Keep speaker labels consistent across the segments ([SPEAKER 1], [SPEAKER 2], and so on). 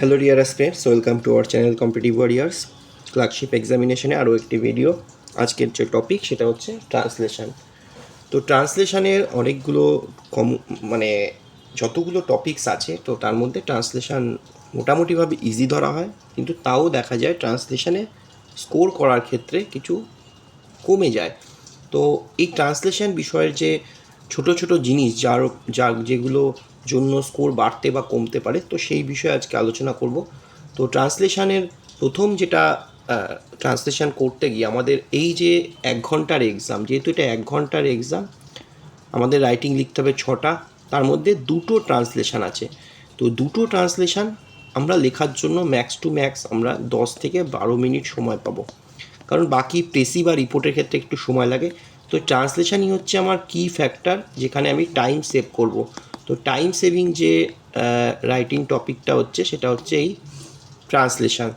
[SPEAKER 1] Hello dear aspirants, welcome to our channel competitive warriors. Clerkship এক্সামিনেশনে আরও একটি video. আজকের যে টপিক সেটা হচ্ছে ট্রান্সলেশন। তো ট্রান্সলেশনের অনেকগুলো মানে যতগুলো টপিকস আছে, তো তার মধ্যে ট্রান্সলেশন মোটামুটিভাবে ইজি ধরা হয়, কিন্তু তাও দেখা যায় ট্রান্সলেশনে স্কোর করার ক্ষেত্রে কিছু কমে যায়। তো এই ট্রান্সলেশন বিষয়ের যে ছোট ছোট জিনিস যেগুলো জন্য স্কোর বাড়তে বা কমতে পারে, তো সেই বিষয়ে আজকে আলোচনা করব। তো ট্রান্সলেশনের প্রথম যেটা ট্রান্সলেশন করতে গিয়ে আমাদের এই যে 1 ঘন্টার এক্সাম, যেহেতু এটা 1 ঘন্টার এক্সাম, আমাদের রাইটিং লিখতে হবে 6টা, তার মধ্যে 2টো ট্রান্সলেশন আছে। তো 2টো ট্রান্সলেশন আমরা লেখার জন্য ম্যাক্স টু ম্যাক্স আমরা 10 থেকে 12 মিনিট সময় পাবো, কারণ বাকি প্রেসি বা রিপোর্টের ক্ষেত্রে একটু সময় লাগে। তো ট্রান্সলেশনই হচ্ছে আমার কি ফ্যাক্টর, যেখানে আমি টাইম সেভ করব। তো টাইম সেভিং যে রাইটিং টপিকটা হচ্ছে সেটা হচ্ছে এই ট্রান্সলেশন।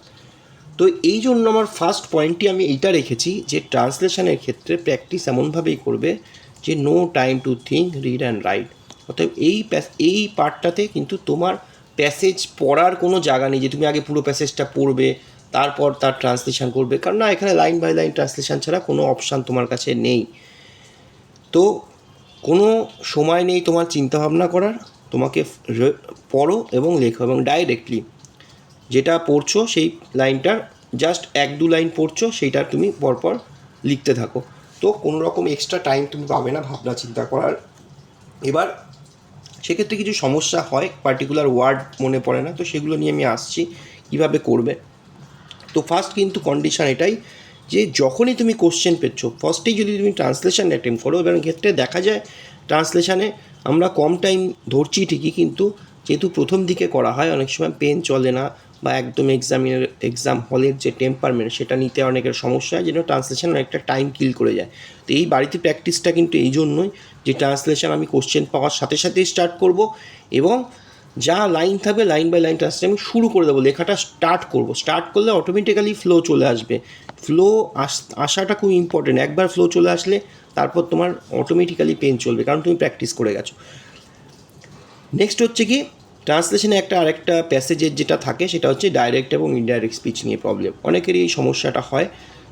[SPEAKER 1] তো এই জন্য আমার ফার্স্ট পয়েন্টটি আমি এইটা রেখেছি যে ট্রান্সলেশনের ক্ষেত্রে প্র্যাকটিস এমনভাবেই করবে যে no time to think, read and write. অর্থাৎ এই পার্টটাতে কিন্তু তোমার প্যাসেজ পড়ার কোনো জায়গা নেই যে তুমি আগে পুরো প্যাসেজটা পড়বে তারপর তার ট্রান্সলেশন করবে, কারণ না, এখানে লাইন বাই লাইন ট্রান্সলেশন ছাড়া কোনো অপশান তোমার কাছে নেই। তো কোনো সময় নেই তোমার চিন্তাভাবনা করার, তোমাকে পড়ো এবং লেখো, এবং ডাইরেক্টলি যেটা পড়ছো সেই লাইনটার জাস্ট 1-2 লাইন পড়ছো, সেইটা তুমি পরপর লিখতে থাকো। তো কোনো রকম এক্সট্রা টাইম তুমি পাবে না ভাবনা চিন্তা করার। এবার সেক্ষেত্রে কিছু সমস্যা হয়, পার্টিকুলার ওয়ার্ড মনে পড়ে না, তো সেগুলো নিয়ে আমি আসছি কীভাবে করবে। তো ফার্স্ট কিন্তু কন্ডিশন এটাই যে যখনই তুমি কোশ্চেন পেচ্ছ, ফার্স্টেই যদি তুমি ট্রান্সলেশন অ্যাটেম্প করো, এবার ক্ষেত্রে দেখা যায় ট্রান্সলেশনে আমরা কম টাইম ধরছি ঠিকই, কিন্তু যেহেতু প্রথম দিকে করা হয় অনেক সময় পেন চলে না, বা একদম এক্সাম হলের যে টেম্পারমেন্ট সেটা নিতে অনেকের সমস্যা হয়, যেন ট্রান্সলেশন অনেকটা টাইম কিল করে যায়। তো এই বাড়িতে প্র্যাকটিসটা কিন্তু এই জন্যই যে ট্রান্সলেশন আমি কোশ্চেন পাওয়ার সাথে সাথেই স্টার্ট করব, এবং যা লাইন থাকবে লাইন বাই লাইন ট্রান্সলেশন আমি শুরু করে দেবো, লেখাটা স্টার্ট করব। স্টার্ট করলে অটোমেটিক্যালি ফ্লো চলে আসবে। ফ্লো আসাটা খুব ইম্পর্টেন্ট। একবার ফ্লো চলে আসলে তারপর তোমার অটোমেটিক্যালি পেন চলবে, কারণ তুমি প্র্যাকটিস করে গেছো। নেক্সট হচ্ছে কি, ট্রান্সলেশনে আরেকটা প্যাসেজের যেটা থাকে সেটা হচ্ছে ডাইরেক্ট এবং ইনডাইরেক্ট স্পিচ নিয়ে প্রবলেম, অনেকেরই এই সমস্যাটা হয়।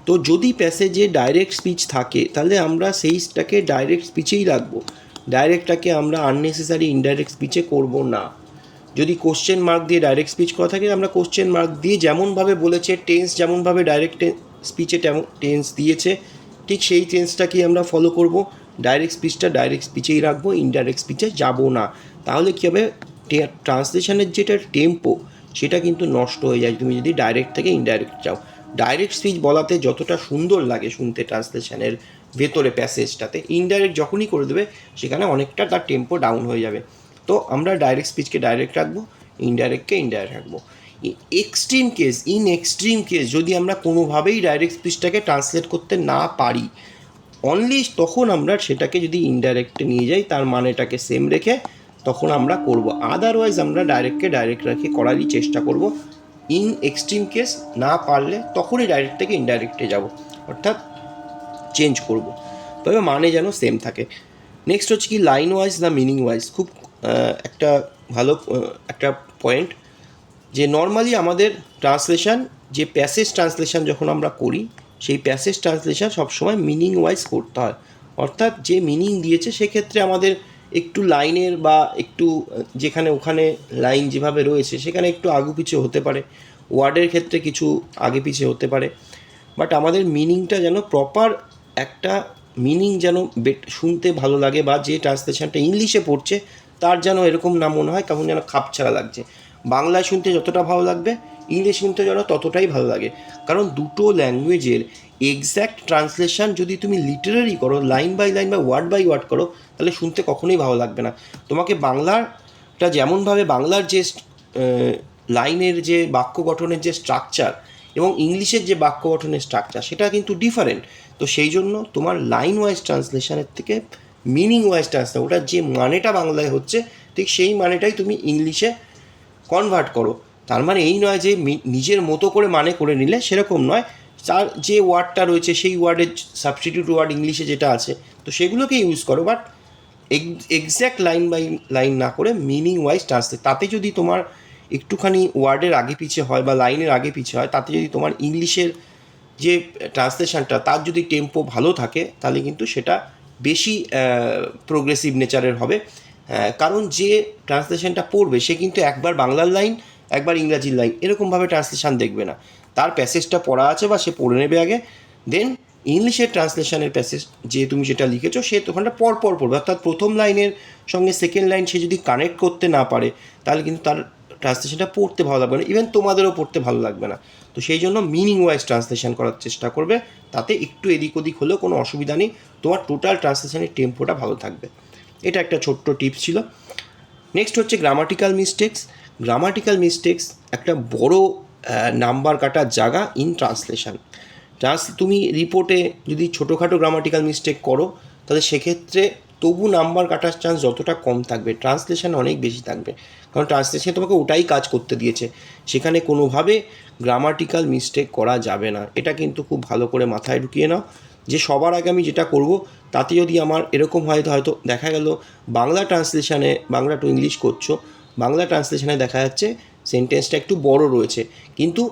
[SPEAKER 1] তো যদি প্যাসেজে ডাইরেক্ট স্পিচ থাকে তাহলে আমরা সেইটাকে ডাইরেক্ট স্পিচেই রাখবো, ডাইরেক্টটাকে আমরা আননেসেসারি ইনডাইরেক্ট স্পিচে করব না। যদি কোশ্চেন মার্ক দিয়ে ডাইরেক্ট স্পিচ করা থাকে, আমরা কোশ্চেন মার্ক দিয়ে যেমনভাবে বলেছে, টেন্স যেমনভাবে ডাইরেক্ট স্পিচে তেমন টেন্স দিয়েছে, ঠিক সেই টেন্সটাকেই আমরা ফলো করব। ডাইরেক্ট স্পিচটা ডাইরেক্ট স্পিচেই রাখবো, ইনডাইরেক্ট স্পিচে যাব না। তাহলে কী হবে, ট্রান্সলেশনের যেটা টেম্পো সেটা কিন্তু নষ্ট হয়ে যায় তুমি যদি ডাইরেক্ট থেকে ইনডাইরেক্ট যাও। ডাইরেক্ট স্পিচ বলাতে যতটা সুন্দর লাগে শুনতে ট্রান্সলেশনের ভেতরে প্যাসেজটাতে, ইনডাইরেক্ট যখনই করে দেবে সেখানে অনেকটা তার টেম্পো ডাউন হয়ে যাবে। তো আমরা ডাইরেক্ট স্পিচকে ডাইরেক্ট রাখবো, ইনডাইরেক্টকে ইনডাইরেক্ট রাখবো। ইন এক্সট্রিম কেস যদি আমরা কোনোভাবেই ডাইরেক্ট স্পিচটাকে ট্রান্সলেট করতে না পারি, অনলি তখন আমরা সেটাকে যদি ইনডাইরেক্টে নিয়ে যাই, তার মানেটাকে সেম রেখে তখন আমরা করব। আদারওয়াইজ আমরা ডাইরেক্টকে ডাইরেক্ট রেখে করারই চেষ্টা করব। ইন এক্সট্রিম কেস না পারলে তখনই ডাইরেক্ট থেকে ইনডাইরেক্টে যাব, অর্থাৎ চেঞ্জ করব, তবে মানে যেন সেম থাকে। নেক্সট হচ্ছে কি, লাইন ওয়াইজ না মিনিং ওয়াইজ, খুব একটা ভালো একটা পয়েন্ট, যে নর্মালি আমাদের ট্রান্সলেশন, যে প্যাসেজ ট্রান্সলেশন যখন আমরা করি, সেই প্যাসেজ ট্রান্সলেশন সবসময় মিনিং ওয়াইজ করতে হয়। অর্থাৎ যে মিনিং দিয়েছে সেক্ষেত্রে আমাদের একটু লাইনের বা একটু যেখানে ওখানে লাইন যেভাবে রয়েছে সেখানে একটু আগু পিছে হতে পারে, ওয়ার্ডের ক্ষেত্রে কিছু আগে পিছে হতে পারে, বাট আমাদের মিনিংটা যেন প্রপার একটা মিনিং যেন শুনতে ভালো লাগে, বা যে ট্রান্সলেশনটা ইংলিশে পড়ছে তার যেন এরকম না মনে হয় কেমন যেন খাপছাড়া লাগছে। বাংলায় শুনতে যতটা ভালো লাগবে, ইংলিশ শুনতে যেন ততটাই ভালো লাগে, কারণ দুটো ল্যাঙ্গুয়েজের এক্স্যাক্ট ট্রান্সলেশন যদি তুমি লিটারারি করো, লাইন বাই লাইন বা ওয়ার্ড বাই ওয়ার্ড করো, তাহলে শুনতে কখনোই ভালো লাগবে না। তোমাকে বাংলাটা যেমনভাবে বাংলার যে লাইনের যে বাক্য গঠনের যে স্ট্রাকচার এবং ইংলিশের যে বাক্য গঠনের স্ট্রাকচার সেটা কিন্তু ডিফারেন্ট। তো সেই জন্য তোমার লাইন ওয়াইজ ট্রান্সলেশনের থেকে মিনিং ওয়াইজ ট্রান্সলেশন, ওটার যে মানেটা বাংলায় হচ্ছে ঠিক সেই মানেটাই তুমি ইংলিশে কনভার্ট করো। তার মানে এই নয় যে নিজের মতো করে মানে করে নিলে, সেরকম নয়। তার যে ওয়ার্ডটা রয়েছে সেই ওয়ার্ডের সাবস্টিটিউট ওয়ার্ড ইংলিশে যেটা আছে, তো সেগুলোকে ইউজ করো, but exact line by line না করে মিনিং ওয়াইজ ট্রান্সলেট। তাতে যদি তোমার একটুখানি ওয়ার্ডের আগে পিছিয়ে হয় বা লাইনের আগে পিছিয়ে হয়, তাতে যদি তোমার ইংলিশের যে ট্রান্সলেশনটা তার যদি টেম্পো ভালো থাকে তাহলে কিন্তু সেটা বেশি প্রোগ্রেসিভ নেচারের হবে। কারণ যে ট্রান্সলেশনটা পড়বে সে কিন্তু একবার বাংলার লাইন একবার ইংরাজির লাইন এরকমভাবে ট্রান্সলেশন দেখবে না, তার প্যাসেজটা পড়া আছে বা সে পড়ে নেবে আগে, দেন ইংলিশের ট্রান্সলেশনের প্যাসেজ যে তুমি যেটা লিখেছো সে ওখানটা পরপর পড়বে। অর্থাৎ প্রথম লাইনের সঙ্গে সেকেন্ড লাইন সে যদি কানেক্ট করতে না পারে তাহলে কিন্তু তার ট্রান্সলেশনটা পড়তে ভালো লাগবে না, ইভেন তোমাদেরও পড়তে ভালো লাগবে না। তো সেই জন্য মিনিং ওয়াইজ ট্রান্সলেশন করার চেষ্টা করবে, তাতে একটু এদিক ওদিক হলেও কোনো অসুবিধা নেই, তোমার টোটাল ট্রান্সলেশনের টেম্পোটা ভালো থাকবে। এটা একটা ছোট্ট টিপস ছিল। নেক্সট হচ্ছে গ্রামাটিক্যাল মিস্টেক্স। গ্রামাটিক্যাল মিস্টেক্স একটা বড় নাম্বার কাটার জায়গা ইন ট্রান্সলেশন। তুমি রিপোর্টে যদি ছোটোখাটো গ্রামাটিক্যাল মিস্টেক করো তাহলে সেক্ষেত্রে তবু নাম্বার কাটার চান্স যতটা কম থাকবে, ট্রান্সলেশন অনেক বেশি থাকবে, কারণ ট্রান্সলেশন তোমাকে ওটাই কাজ করতে দিয়েছে, সেখানে কোনোভাবে গ্রামাটিক্যাল মিস্টেক করা যাবে না। এটা কিন্তু খুব ভালো করে মাথায় ঢুকিয়ে নাও যে সবার আগে আমি যেটা করব তাতে যদি আমার এরকম হয় হয়তো দেখা গেল বাংলা ট্রান্সলেশনে, বাংলা টু ইংলিশ করছো, বাংলা ট্রান্সলেশনে দেখা যাচ্ছে সেন্টেন্সটা একটু বড় রয়েছে, কিন্তু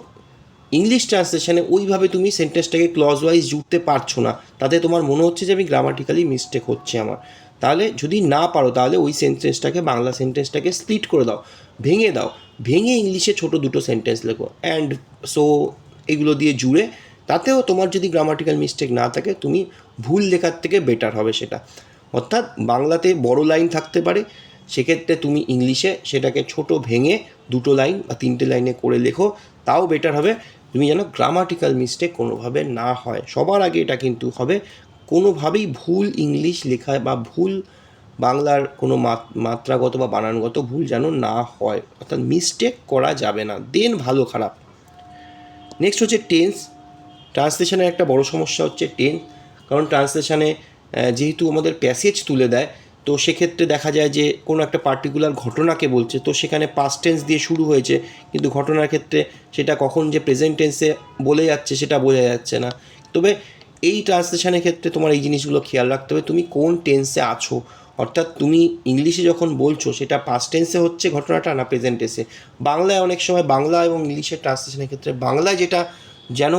[SPEAKER 1] ইংলিশ ট্রান্সলেশনে ওইভাবে তুমি সেন্টেন্সটাকে ক্লজ ওয়াইজ জুড়তে পারছো না, তাতে তোমার মনে হচ্ছে যে আমি গ্রামাটিক্যালি মিস্টেক হচ্ছে আমার। তাহলে যদি না পারো তাহলে ওই সেন্টেন্সটাকে, বাংলা সেন্টেন্সটাকে স্প্লিট করে দাও, ভেঙে দাও, ভেঙে ইংলিশে ছোটো দুটো সেন্টেন্স লেখো, অ্যান্ড সো এগুলো দিয়ে জুড়ে, তাতেও তোমার যদি গ্রামাটিক্যাল মিস্টেক না থাকে তুমি ভুল লেখার থেকে বেটার হবে সেটা। অর্থাৎ বাংলাতে বড় লাইন থাকতে পারে, সেক্ষেত্রে তুমি ইংলিশে সেটাকে ছোট ভেঙে দুটো লাইন বা তিনটে লাইনে করে লেখো, তাও বেটার হবে। তুমি যেন গ্রামাটিক্যাল মিস্টেক কোনোভাবে না হয়, সবার আগে এটা কিন্তু হবে কোনোভাবেই ভুল ইংলিশ লেখা বা ভুল বাংলার কোনো মাত্রাগত বা বানানগত ভুল যেন না হয়, অর্থাৎ মিস্টেক করা যাবে না, দেন ভালো খারাপ। নেক্সট হচ্ছে টেন্স। ট্রান্সলেশনের একটা বড় সমস্যা হচ্ছে টেন্স, কারণ ট্রান্সলেশনে যেহেতু আমাদের প্যাসেজ তুলে দেয়, তো সেক্ষেত্রে দেখা যায় যে কোনো একটা পার্টিকুলার ঘটনাকে বলছে, তো সেখানে পাস্ট টেন্স দিয়ে শুরু হয়েছে, কিন্তু ঘটনার ক্ষেত্রে সেটা কখন যে প্রেজেন্ট টেন্সে বলে যাচ্ছে সেটা বোঝা যাচ্ছে না। তবে এই ট্রান্সলেশনের ক্ষেত্রে তোমার এই জিনিসগুলো খেয়াল রাখতে হবে, তুমি কোন টেন্সে আছো, অর্থাৎ তুমি ইংলিশে যখন বলছো সেটা পাস্ট টেন্সে হচ্ছে ঘটনাটা না প্রেজেন্ট টেন্সে। বাংলায় অনেক সময় বাংলা এবং ইংলিশের ট্রান্সলেশনের ক্ষেত্রে বাংলায় যেটা যেন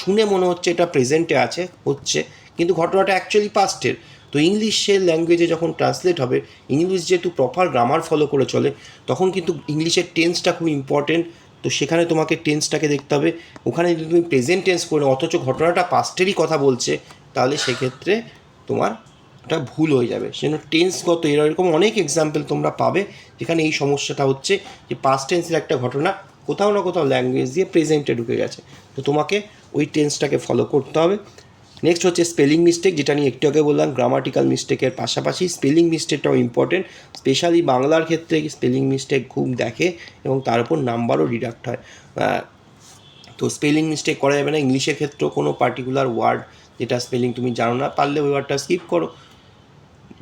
[SPEAKER 1] শুনে মনে হচ্ছে এটা প্রেজেন্টে আছে হচ্ছে, কিন্তু ঘটনাটা অ্যাকচুয়ালি পাস্টের। তো ইংলিশের ল্যাঙ্গুয়েজে যখন ট্রান্সলেট হবে, ইংলিশ যেহেতু প্রপার গ্রামার ফলো করে চলে, তখন কিন্তু ইংলিশের টেন্সটা খুব ইম্পর্টেন্ট। তো সেখানে তোমাকে টেন্সটাকে দেখতে হবে, ওখানে যদি তুমি প্রেজেন্ট টেন্স করে অথচ ঘটনাটা পাস্টেরই কথা বলছে, তাহলে সেক্ষেত্রে তোমার ওটা ভুল হয়ে যাবে। সেজন্য টেন্সগত এরকম অনেক এক্সাম্পল তোমরা পাবে যেখানে এই সমস্যাটা হচ্ছে যে পাস্ট টেন্সের একটা ঘটনা কোথাও না কোথাও ল্যাঙ্গুয়েজ দিয়ে প্রেজেন্টে ঢুকে গেছে, তো তোমাকে ওই টেন্সটাকে ফলো করতে হবে। নেক্সট হচ্ছে স্পেলিং মিস্টেক, যেটা নিয়ে একটু আগে বললাম। গ্রামাটিক্যাল মিস্টেকের পাশাপাশি স্পেলিং মিস্টেকটাও ইম্পর্টেন্ট, স্পেশালি বাংলার ক্ষেত্রে স্পেলিং মিস্টেক খুব দেখে এবং তার উপর নাম্বারও ডিডাক্ট হয়। তো স্পেলিং মিস্টেক করা যাবে না। ইংলিশের ক্ষেত্রেও কোনো পার্টিকুলার ওয়ার্ড যেটা স্পেলিং তুমি জানো না, পারলে ওই ওয়ার্ডটা স্কিপ করো,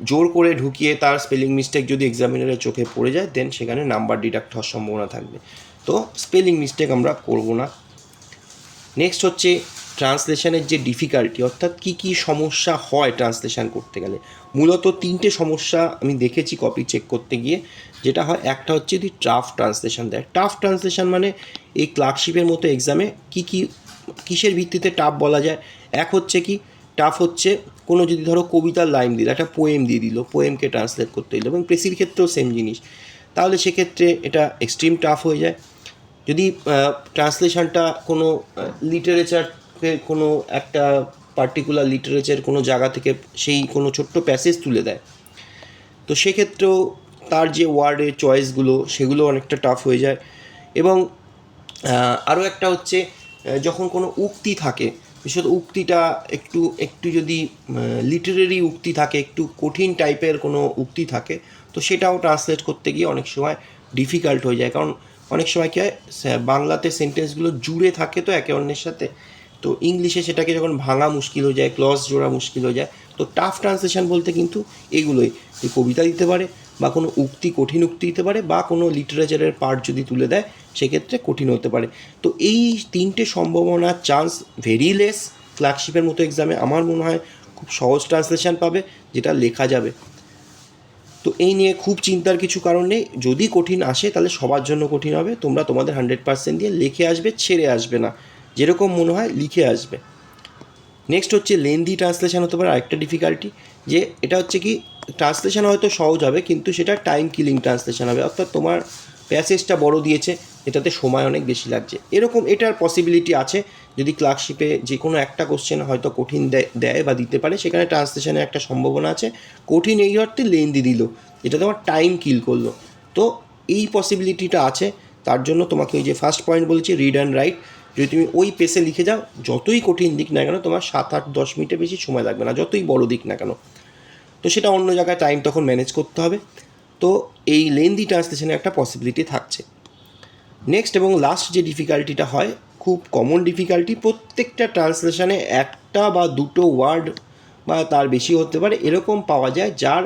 [SPEAKER 1] জোর করে ঢুকিয়ে তার স্পেলিং মিস্টেক যদি এক্সামিনারের চোখে পড়ে যায় দেন সেখানে নাম্বার ডিডাক্ট হওয়ার সম্ভাবনা থাকবে। তো স্পেলিং মিস্টেক আমরা করব না। নেক্সট হচ্ছে ট্রান্সলেশনের যে ডিফিকাল্টি, অর্থাৎ কী কী সমস্যা হয় ট্রান্সলেশন করতে গেলে। মূলত তিনটে সমস্যা আমি দেখেছি কপি চেক করতে গিয়ে, যেটা হয় একটা হচ্ছে যদি টাফ ট্রান্সলেশন দেয়। টাফ ট্রান্সলেশন মানে এই ক্লার্কশিপের মতো এক্সামে কিসের ভিত্তিতে টাফ বলা যায়। এক হচ্ছে কি টাফ হচ্ছে কোনো যদি ধরো কবিতার লাইন দিল, একটা পোয়েম দিয়ে দিল, পোয়েমকে ট্রান্সলেট করতে দিল, এবং প্রেসির ক্ষেত্রেও সেম জিনিস, তাহলে সেক্ষেত্রে এটা এক্সট্রিম টাফ হয়ে যায়। যদি ট্রান্সলেশনটা কোনো লিটারেচারকে, কোনো একটা পার্টিকুলার লিটারেচার কোনো জায়গা থেকে সেই কোনো ছোট্ট প্যাসেজ তুলে দেয়, তো সেক্ষেত্রেও তার যে ওয়ার্ডের চয়েসগুলো সেগুলো অনেকটা টাফ হয়ে যায়। এবং আরও একটা হচ্ছে যখন কোনো উক্তি থাকে, বিশেষত উক্তিটা একটু একটু যদি লিটারেরি উক্তি থাকে, একটু কঠিন টাইপের কোনো উক্তি থাকে, তো সেটাও ট্রান্সলেট করতে গিয়ে অনেক সময় ডিফিকাল্ট হয়ে যায়, কারণ অনেক সময় কী হয় বাংলাতে সেন্টেন্সগুলো জুড়ে থাকে তো একে অন্যের সাথে, তো ইংলিশে সেটাকে যখন ভাঙা মুশকিল হয়ে যায়, ক্লজ জোড়া মুশকিল হয়ে যায়। তো টাফ ট্রান্সলেশন বলতে কিন্তু এগুলোই, কবিতা দিতে পারে বা কোনো উক্তি, কঠিন উক্তি দিতে পারে, বা কোনো লিটারেচারের পার্ট যদি তুলে দেয় সেক্ষেত্রে কঠিন হতে পারে। তো এই তিনটে সম্ভাবনার চান্স ভেরি লেস। ক্লার্কশিপের মতো এক্সামে আমার মনে হয় খুব সহজ ট্রান্সলেশন পাবে যেটা লেখা যাবে। তো এই নিয়ে খুব চিন্তার কিছু কারণ নেই। যদি কঠিন আসে তাহলে সবার জন্য কঠিন হবে। তোমরা তোমাদের 100% দিয়ে লিখে আসবে, ছেড়ে আসবে না, যেরকম মনে হয় লিখে আসবে। নেক্সট হচ্ছে লেন্দি ট্রান্সলেশন হতে পারে আরেকটা ডিফিকাল্টি, যে এটা হচ্ছে কি ট্রান্সলেশন হয়তো সহজ হবে কিন্তু সেটা টাইম কিলিং ট্রান্সলেশন হবে, অর্থাৎ তোমার প্যাসেজটা বড় দিয়েছে, এটাতে সময় অনেক বেশি লাগছে, এরকম এটার পসিবিলিটি আছে। যদি ক্লার্কশিপে যে কোনো একটা কোশ্চেন হয়তো কঠিন দেয় বা দিতে পারে, সেখানে ট্রান্সলেশনের একটা সম্ভাবনা আছে। কঠিন এই অর্থে লেন্দি দিল, এটা তোমার টাইম কিল করলো। তো এই পসিবিলিটিটা আছে, তার জন্য তোমাকে ওই যে ফার্স্ট পয়েন্ট বলেছি রিড অ্যান্ড রাইট, যদি তুমি ওই পেসে লিখে যাও, যতই কঠিন দিক না কেন তোমার 7-8-10 মিনিটের বেশি সময় লাগবে না, যতই বড় দিক না কেন। তো সেটা অন্য জায়গায় টাইম তখন ম্যানেজ করতে হবে। তো এই লেন্দি ট্রান্সলেশনের একটা পসিবিলিটি থাকছে। নেক্সট এবং লাস্ট যে ডিফিকাল্টিটা হয়, খুব কমন ডিফিকাল্টি, প্রত্যেকটা ট্রান্সলেশনে একটা বা দুটো ওয়ার্ড বা তার বেশি হতে পারে এরকম পাওয়া যায় যার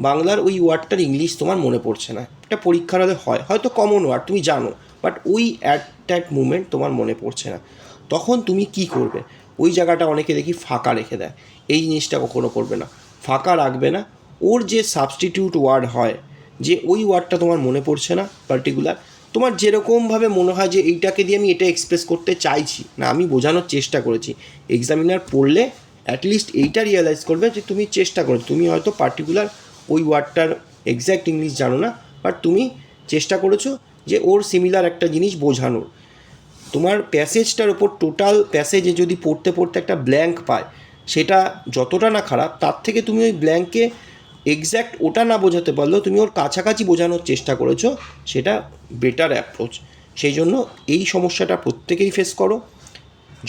[SPEAKER 1] বাংলার ওই ওয়ার্ডটার ইংলিশ তোমার মনে পড়ছে না। এটা পরীক্ষার হলে হয়, হয়তো কমন ওয়ার্ড তুমি জানো, বাট ওই অ্যাট দ্যাট মুমেন্ট তোমার মনে পড়ছে না। তখন তুমি কি করবে? ওই জায়গাটা অনেকে দেখি ফাঁকা রেখে দেয়। এই জিনিসটা কখনো করবে না, ফাঁকা রাখবে না। ওর যে সাবস্টিটিউট ওয়ার্ড হয়, যে ওই ওয়ার্ডটা তোমার মনে পড়ছে না পার্টিকুলার, তোমার যেরকমভাবে মনে হয় যে এইটাকে দিয়ে আমি এটা এক্সপ্রেস করতে চাইছি না, আমি বোঝানোর চেষ্টা করেছি, এক্সামিনার পড়লে অ্যাটলিস্ট এইটা রিয়েলাইজ করবে যে তুমি চেষ্টা করো, তুমি হয়তো পার্টিকুলার ওই ওয়ার্ডটার এক্স্যাক্ট ইংলিশ জানো না, বাট তুমি চেষ্টা করেছো যে ওর সিমিলার একটা জিনিস বোঝানোর। তোমার প্যাসেজটার ওপর টোটাল প্যাসেজে যদি পড়তে পড়তে একটা ব্ল্যাঙ্ক পায়, সেটা যতটা না খারাপ, তার থেকে তুমি ওই ব্ল্যাঙ্কে এক্স্যাক্ট ওটা না বোঝাতে পারলেও তুমি ওর কাছাকাছি বোঝানোর চেষ্টা করেছো, সেটা বেটার অ্যাপ্রোচ। সেই জন্য এই সমস্যাটা প্রত্যেকেই ফেস করো।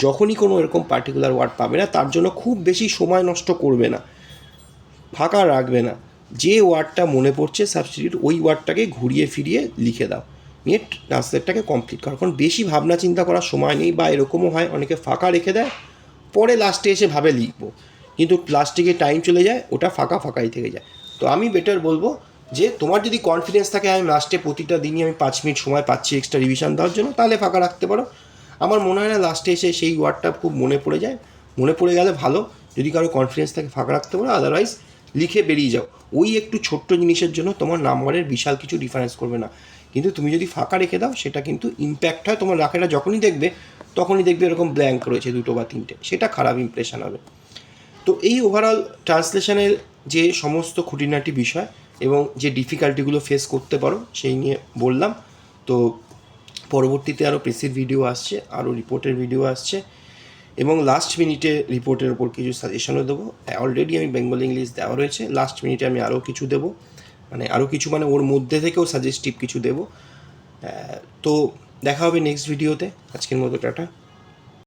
[SPEAKER 1] যখনই কোনো এরকম পার্টিকুলার ওয়ার্ড পাবে না, তার জন্য খুব বেশি সময় নষ্ট করবে না, ফাঁকা রাখবে না, যে ওয়ার্ডটা মনে পড়ছে সাবস্টিটিউট ওই ওয়ার্ডটাকে ঘুরিয়ে ফিরিয়ে লিখে দাও, নিয়ে ট্রান্সলেটটাকে কমপ্লিট করো। কারণ বেশি ভাবনা চিন্তা করার সময় নেই, বা এরকমও হয় অনেকে ফাঁকা রেখে দেয়, পরে লাস্টে এসে ভাবে লিখবো, কিন্তু লাস্টে গিয়ে টাইম চলে যায়, ওটা ফাঁকা ফাঁকাই থেকে যায়। তো আমি বেটার বলবো যে তোমার যদি কনফিডেন্স থাকে আমি লাস্টে প্রতিটা দিনই আমি 5 মিনিট সময় পাচ্ছি এক্সট্রা রিভিশন দেওয়ার জন্য, তাহলে ফাঁকা রাখতে পারো। আমার মনে হয় না লাস্টে এসে সেই ওয়ার্ডটা খুব মনে পড়ে যায়, মনে পড়ে গেলে ভালো, যদি কারো কনফিডেন্স থাকে ফাঁকা রাখতে পারো, আদারওয়াইজ লিখে বেরিয়ে যাও। ওই একটু ছোট্ট জিনিসের জন্য তোমার নাম্বারের বিশাল কিছু ডিফারেন্স করবে না, কিন্তু তুমি যদি ফাঁকা রেখে দাও সেটা কিন্তু ইম্প্যাক্ট হয়। তোমার রাখাটা যখনই দেখবে তখনই দেখবে এরকম ব্ল্যাঙ্ক রয়েছে 2 বা 3টে, সেটা খারাপ ইমপ্রেশন হবে। তো এই ওভারঅল ট্রান্সলেশনের যে সমস্ত খুঁটিনাটি বিষয় এবং যে ডিফিকাল্টিগুলো ফেস করতে পারো সেই নিয়ে বললাম। তো পরবর্তীতে আরও প্রেসির ভিডিও আসছে, আরও রিপোর্টের ভিডিও আসছে, এবং লাস্ট মিনিটে রিপোর্টের ওপর কিছু সাজেশনও দেবো। অলরেডি আমি বেঙ্গল ইংলিশ দেওয়া রয়েছে, লাস্ট মিনিটে আমি আরও কিছু দেবো, আরও কিছু ওর মধ্যে থেকেও সাজেস্টিভ কিছু দেবো। তো দেখা হবে নেক্সট ভিডিওতে, আজকের মতো টাটা।